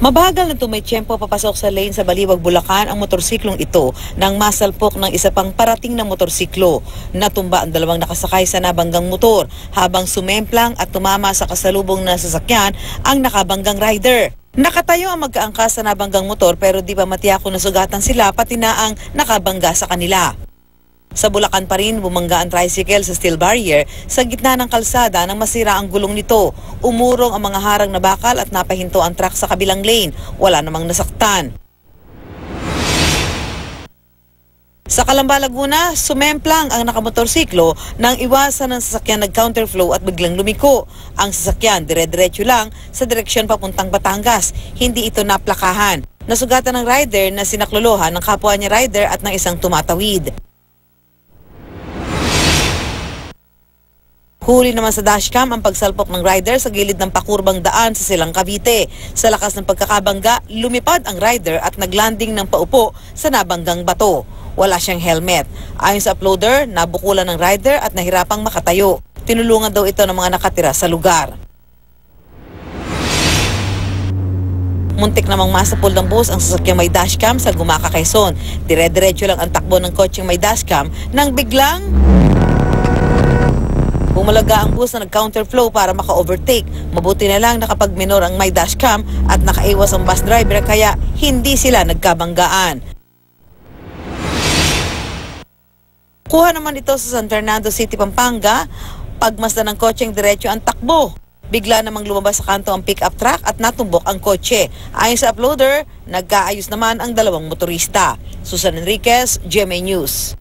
Mabagal na tumitsyempo papasok sa lane sa Baliwag, Bulacan ang motorsiklong ito nang masalpok ng isa pang parating na motorsiklo. Natumba ang dalawang nakasakay sa nabanggang motor habang sumemplang at tumama sa kasalubong na sasakyan ang nakabanggang rider. Nakatayo ang magkaangkas sa nabanggang motor pero di pa matiyako na sugatan sila pati na ang nakabangga sa kanila. Sa Bulacan pa rin, bumangga ang tricycle sa steel barrier sa gitna ng kalsada nang masira ang gulong nito. Umurong ang mga harang na bakal at napahinto ang truck sa kabilang lane. Wala namang nasaktan. Sa Calamba, Laguna, sumemplang ang nakamotorsiklo nang iwasan ng sasakyan nag-counterflow at biglang lumiko. Ang sasakyan dire-diretso lang sa direksyon papuntang Batangas. Hindi ito naplakahan. Nasugatan ng rider na sinaklolohan ng kapwa niya rider at ng isang tumatawid. Huli naman sa dashcam ang pagsalpok ng rider sa gilid ng pakurbang daan sa Silang, Cavite. Sa lakas ng pagkakabangga, lumipad ang rider at naglanding ng paupo sa nabanggang bato. Wala siyang helmet. Ayon sa uploader, nabukulan ng rider at nahirapang makatayo. Tinulungan daw ito ng mga nakatira sa lugar. Muntik namang masapul ng bus ang sasakyang may dashcam sa Gumaca, Quezon. Dire-diretso lang ang takbo ng kotseng may dashcam nang biglang bumalaga ang bus na nag-counterflow para maka-overtake. Mabuti na lang nakapag-minor ang may dashcam at nakaiwas ang bus driver kaya hindi sila nagkabanggaan. Kuha naman ito sa San Fernando City, Pampanga. Pagmasdan ng kotseng diretso ang takbo. Bigla namang lumabas sa kanto ang pick-up truck at natumbok ang kotse. Ayon sa uploader, nagkaayos naman ang dalawang motorista. Susan Enriquez, GMA News.